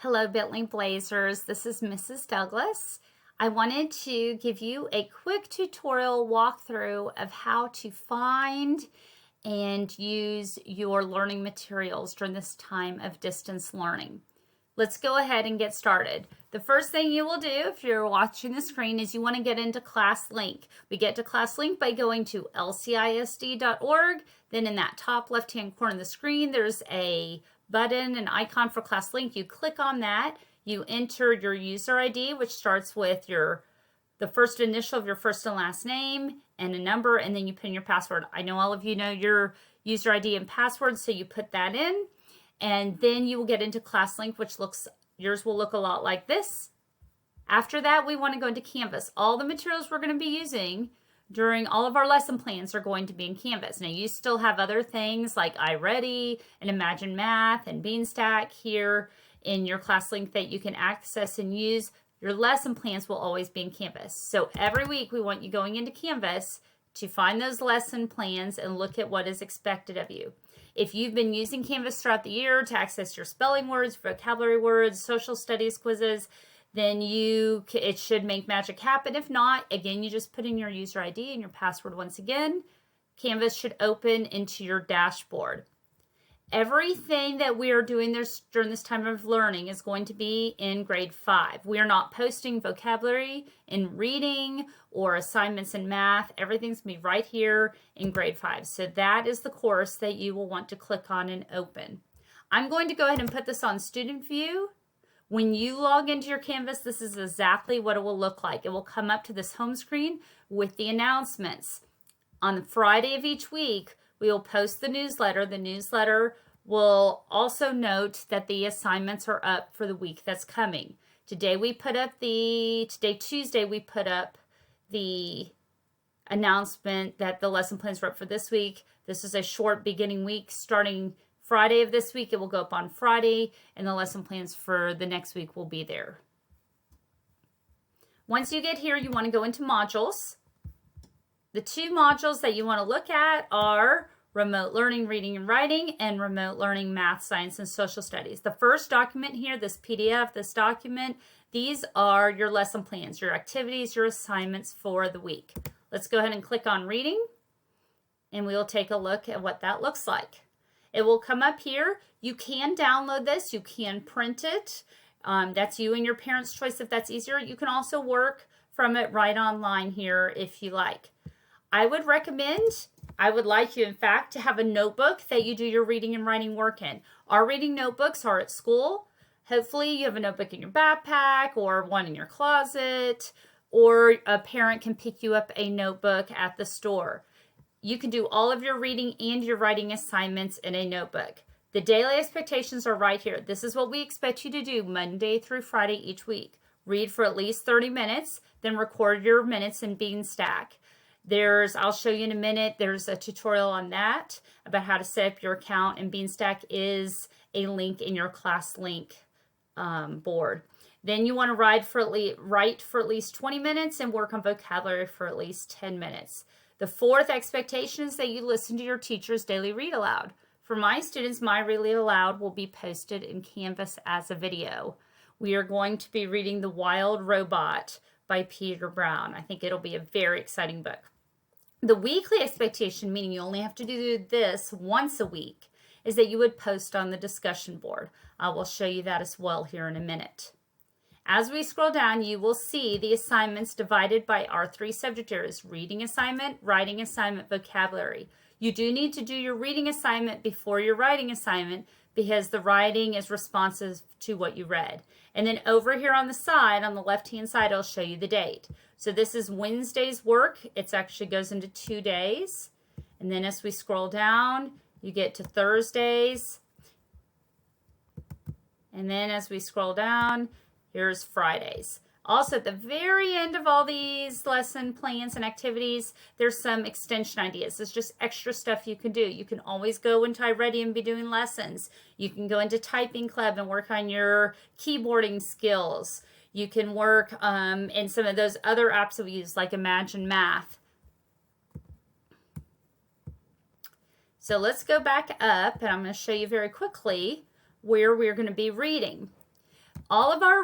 Hello, Bentley Blazers. This is Mrs. Douglas. I wanted to give you a quick tutorial walkthrough of how to find and use your learning materials during this time of distance learning. Let's go ahead and get started. The first thing you will do if you're watching the screen is you want to get into ClassLink. We get to ClassLink by going to lcisd.org. Then in that top left-hand corner of the screen, there's a button, an icon for ClassLink. You click on that. You enter your user ID, which starts with the first initial of your first and last name and a number, and then you put in your password. I know all of you know your user ID and password, so you put that in. And then you will get into ClassLink, which yours will look a lot like this. After that, we want to go into Canvas. All the materials we're going to be using during all of our lesson plans are going to be in Canvas. Now, you still have other things like iReady and Imagine Math and Beanstack here in your ClassLink that you can access and use. Your lesson plans will always be in Canvas. So every week, we want you going into Canvas to find those lesson plans and look at what is expected of you. If you've been using Canvas throughout the year to access your spelling words, vocabulary words, social studies quizzes, then it should make magic happen. If not, again, you just put in your user ID and your password once again. Canvas should open into your dashboard. Everything that we are doing during this time of learning is going to be in grade 5. We are not posting vocabulary in reading or assignments in math. Everything's going to be right here in grade 5. So that is the course that you will want to click on and open. I'm going to go ahead and put this on student view. When you log into your Canvas, this is exactly what it will look like. It will come up to this home screen with the announcements. On the Friday of each week, we will post the newsletter. The newsletter will also note that the assignments are up for the week that's coming. Tuesday, we put up the announcement that the lesson plans were up for this week. This is a short beginning week. Starting Friday of this week, it will go up on Friday, and the lesson plans for the next week will be there. Once you get here, you want to go into modules. The two modules that you want to look at are Remote Learning, Reading and Writing, and Remote Learning, Math, Science, and Social Studies. The first document here, this PDF, this document, these are your lesson plans, your activities, your assignments for the week. Let's go ahead and click on Reading, and we'll take a look at what that looks like. It will come up here. You can download this. You can print it. That's you and your parents' choice if that's easier. You can also work from it right online here if you like. I would like you, in fact, to have a notebook that you do your reading and writing work in. Our reading notebooks are at school. Hopefully you have a notebook in your backpack or one in your closet, or a parent can pick you up a notebook at the store. You can do all of your reading and your writing assignments in a notebook. The daily expectations are right here. This is what we expect you to do Monday through Friday each week. Read for at least 30 minutes, then record your minutes in Beanstack. I'll show you in a minute, there's a tutorial on that about how to set up your account, and Beanstack is a link in your ClassLink board. Then you want to write for at least 20 minutes and work on vocabulary for at least 10 minutes. The fourth expectation is that you listen to your teacher's daily read aloud. For my students, my read aloud will be posted in Canvas as a video. We are going to be reading The Wild Robot by Peter Brown. I think it'll be a very exciting book. The weekly expectation, meaning you only have to do this once a week, is that you would post on the discussion board. I will show you that as well here in a minute. As we scroll down, you will see the assignments divided by our 3 subject areas: reading assignment, writing assignment, vocabulary. You do need to do your reading assignment before your writing assignment because the writing is responsive to what you read. And then over here on the side, on the left-hand side, I'll show you the date. So this is Wednesday's work. It actually goes into 2 days. And then as we scroll down, you get to Thursdays. And then as we scroll down, here's Fridays. Also, at the very end of all these lesson plans and activities, there's some extension ideas. It's just extra stuff you can do. You can always go into iReady and be doing lessons. You can go into Typing Club and work on your keyboarding skills. You can work in some of those other apps that we use, like Imagine Math. So let's go back up, and I'm going to show you very quickly where we're going to be reading. All of our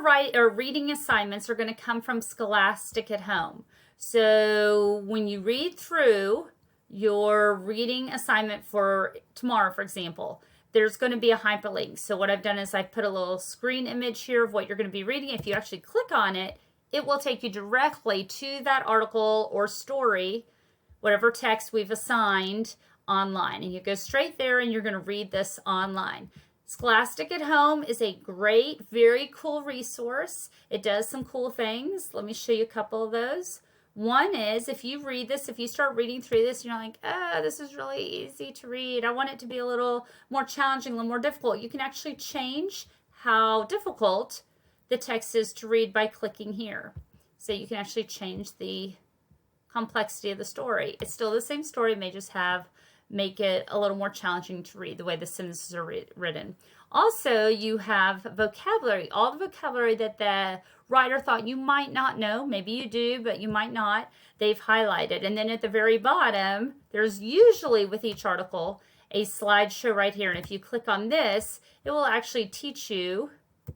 reading assignments are going to come from Scholastic at Home. So when you read through your reading assignment for tomorrow, for example, there's going to be a hyperlink. So what I've done is I've put a little screen image here of what you're going to be reading. If you actually click on it, it will take you directly to that article or story, whatever text we've assigned online. And you go straight there and you're going to read this online. Scholastic at Home is a great, very cool resource. It does some cool things. Let me show you a couple of those. One is, if you read this, if you start reading through this, you're like, oh, this is really easy to read. I want it to be a little more challenging, a little more difficult. You can actually change how difficult the text is to read by clicking here. So you can actually change the complexity of the story. It's still the same story, it may just make it a little more challenging to read the way the sentences are written. Also, you have vocabulary, all the vocabulary that the writer thought you might not know. Maybe you do, but you might not. They've highlighted. And then at the very bottom, there's usually with each article a slideshow right here. And if you click on this, it will actually teach you,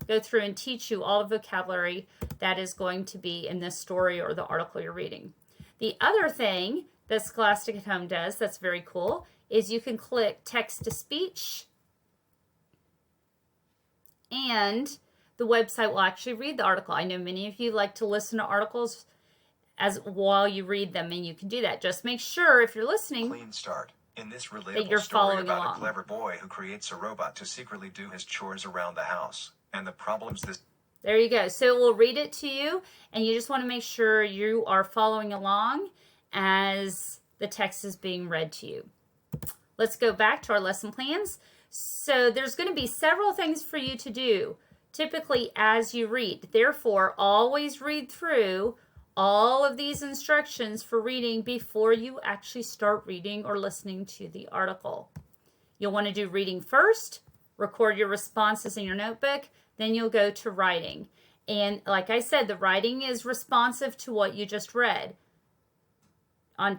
go through and teach you all the vocabulary that is going to be in this story or the article you're reading. The other thing that Scholastic at Home does that's very cool is you can click text to speech and the website will actually read the article. I know many of you like to listen to articles while you read them, and you can do that. Just make sure if you're listening Clean start. In this that relatable you're story following about along. a clever boy who creates a robot to secretly do his chores around the house and the problems this There you go. So we'll read it to you, and you just want to make sure you are following along as the text is being read to you. Let's go back to our lesson plans. So there's going to be several things for you to do, typically as you read. Therefore, always read through all of these instructions for reading before you actually start reading or listening to the article. You'll want to do reading first, record your responses in your notebook, then you'll go to writing. And like I said, the writing is responsive to what you just read. On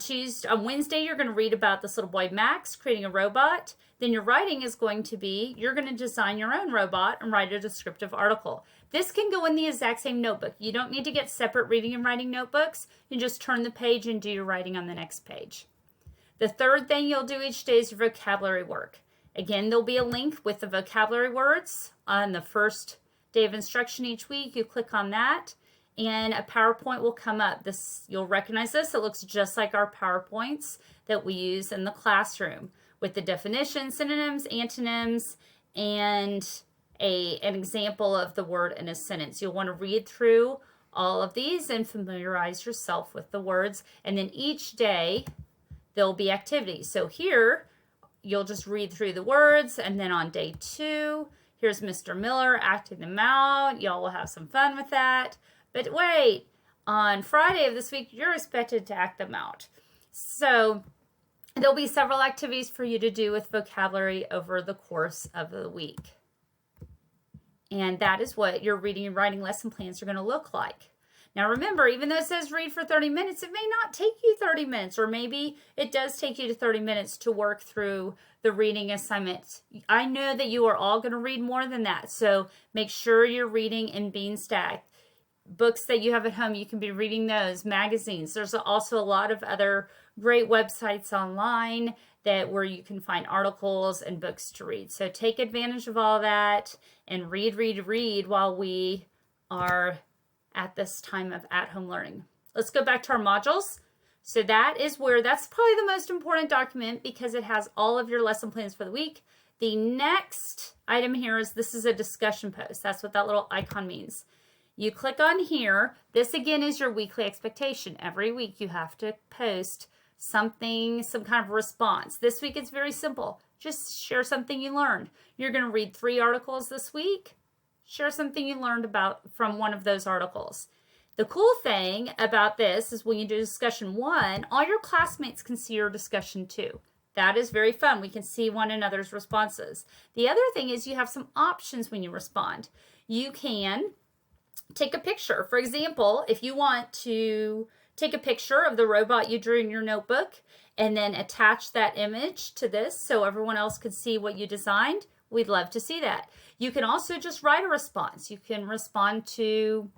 Wednesday, you're going to read about this little boy, Max, creating a robot. Then your writing is going to be, you're going to design your own robot and write a descriptive article. This can go in the exact same notebook. You don't need to get separate reading and writing notebooks. You just turn the page and do your writing on the next page. The third thing you'll do each day is your vocabulary work. Again, there'll be a link with the vocabulary words on the first day of instruction each week. You click on that, and a PowerPoint will come up. You'll recognize this. It looks just like our PowerPoints that we use in the classroom with the definitions, synonyms, antonyms, and an example of the word in a sentence. You'll want to read through all of these and familiarize yourself with the words. And then each day, there'll be activities. So here, you'll just read through the words, and then on day 2, here's Mr. Miller acting them out. Y'all will have some fun with that. But wait, on Friday of this week, you're expected to act them out. So there'll be several activities for you to do with vocabulary over the course of the week. And that is what your reading and writing lesson plans are going to look like. Now remember, even though it says read for 30 minutes, it may not take you 30 minutes, or maybe it does take you to 30 minutes to work through the reading assignment. I know that you are all going to read more than that, so make sure you're reading and being stacked. Books that you have at home, you can be reading those, magazines. There's also a lot of other great websites online where you can find articles and books to read. So take advantage of all that and read while we are at this time of at-home learning. Let's go back to our modules. So that's probably the most important document because it has all of your lesson plans for the week. The next item here this is a discussion post. That's what that little icon means. You click on here. This again is your weekly expectation. Every week you have to post something, some kind of response. This week it's very simple. Just share something you learned. You're going to read 3 articles this week. Share something you learned from one of those articles. The cool thing about this is when you do discussion 1, all your classmates can see your discussion 2. That is very fun. We can see one another's responses. The other thing is you have some options when you respond. You can take a picture. For example, if you want to take a picture of the robot you drew in your notebook and then attach that image to this so everyone else could see what you designed, we'd love to see that. You can also just write a response. You can respond to,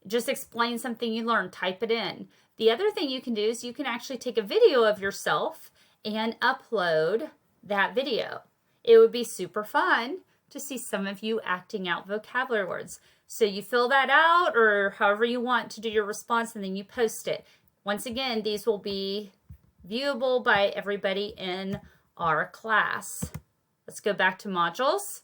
just explain something you learned, type it in. The other thing you can do is you can actually take a video of yourself and upload that video. It would be super fun to see some of you acting out vocabulary words. So you fill that out or however you want to do your response, and then you post it. Once again, these will be viewable by everybody in our class. Let's go back to modules.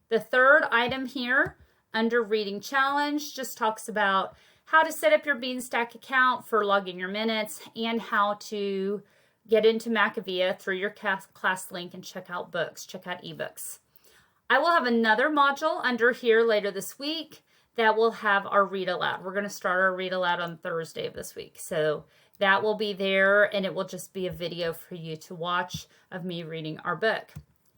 The third item here under Reading Challenge just talks about how to set up your Beanstack account for logging your minutes and how to get into Macavia through your class link and check out books, check out ebooks. I will have another module under here later this week that will have our read aloud. We're going to start our read aloud on Thursday of this week. So that will be there, and it will just be a video for you to watch of me reading our book.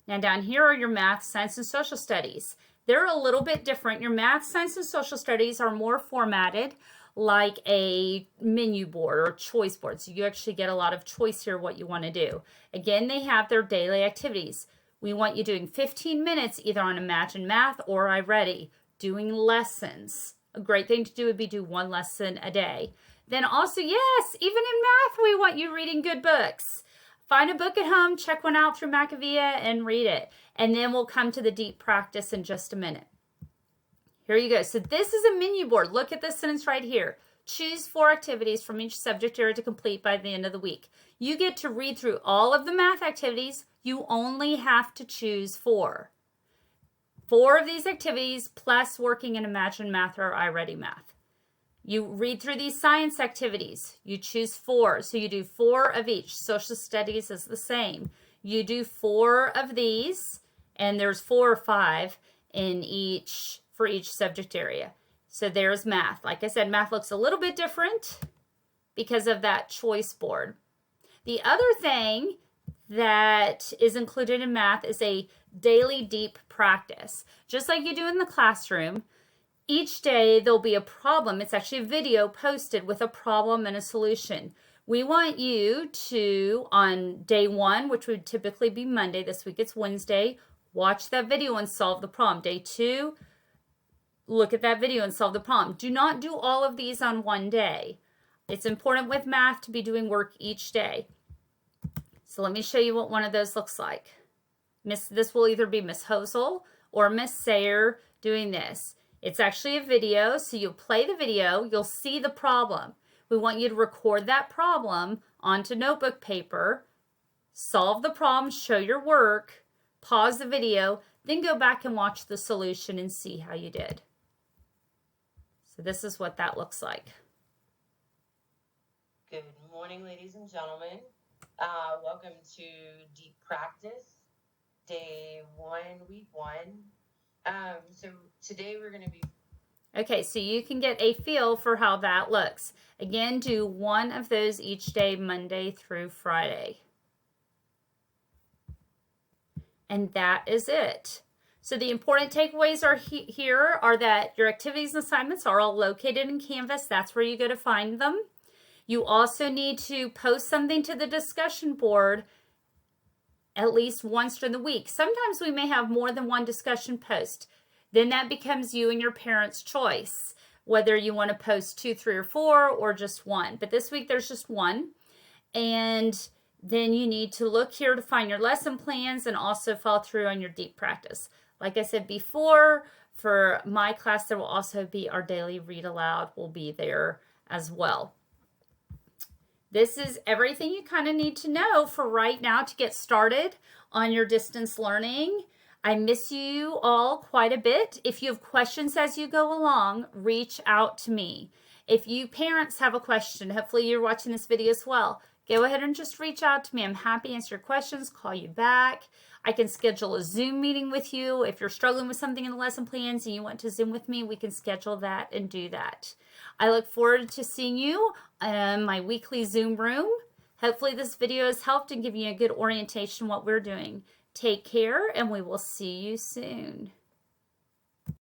Now down here are your math, science, and social studies. They're a little bit different. Your math, science, and social studies are more formatted like a menu board or choice board. So you actually get a lot of choice here what you want to do. Again, they have their daily activities. We want you doing 15 minutes either on Imagine Math or iReady, doing lessons. A great thing to do would be do one lesson a day. Then also, yes, even in math, we want you reading good books. Find a book at home, check one out through Macavia, and read it. And then we'll come to the deep practice in just a minute. Here you go. So this is a menu board. Look at this sentence right here. Choose 4 activities from each subject area to complete by the end of the week. You get to read through all of the math activities. You only have to choose 4. 4 of these activities plus working in Imagine Math or iReady Math. You read through these science activities. You choose 4. So you do 4 of each. Social studies is the same. You do 4 of these, and there's 4 or 5 in each for each subject area. So there's math. Like I said, math looks a little bit different because of that choice board. The other thing that is included in math is a daily deep practice. Just like you do in the classroom, each day there'll be a problem. It's actually a video posted with a problem and a solution. We want you to, on day 1, which would typically be Monday, this week it's Wednesday, watch that video and solve the problem. Day 2, look at that video and solve the problem. Do not do all of these on one day. It's important with math to be doing work each day. So let me show you what one of those looks like. This will either be Miss Hosel or Miss Sayer doing this. It's actually a video, so you'll play the video, you'll see the problem. We want you to record that problem onto notebook paper, solve the problem, show your work, pause the video, then go back and watch the solution and see how you did. So this is what that looks like. Good morning, ladies and gentlemen. Welcome to Deep Practice, Day 1, Week 1. So today we're going to be... Okay, so you can get a feel for how that looks. Again, do 1 of those each day, Monday through Friday. And that is it. So the important takeaways are here are that your activities and assignments are all located in Canvas. That's where you go to find them. You also need to post something to the discussion board at least once during the week. Sometimes we may have more than one discussion post. Then that becomes you and your parents' choice, whether you want to post 2, 3, or 4, or just 1. But this week there's just 1. And then you need to look here to find your lesson plans and also follow through on your deep practice. Like I said before, for my class, there will also be our daily read aloud will be there as well. This is everything you kind of need to know for right now to get started on your distance learning. I miss you all quite a bit. If you have questions as you go along, reach out to me. If you parents have a question, hopefully you're watching this video as well, go ahead and just reach out to me. I'm happy to answer your questions, call you back. I can schedule a Zoom meeting with you. If you're struggling with something in the lesson plans and you want to Zoom with me, we can schedule that and do that. I look forward to seeing you in my weekly Zoom room. Hopefully this video has helped and given you a good orientation on what we're doing. Take care, and we will see you soon.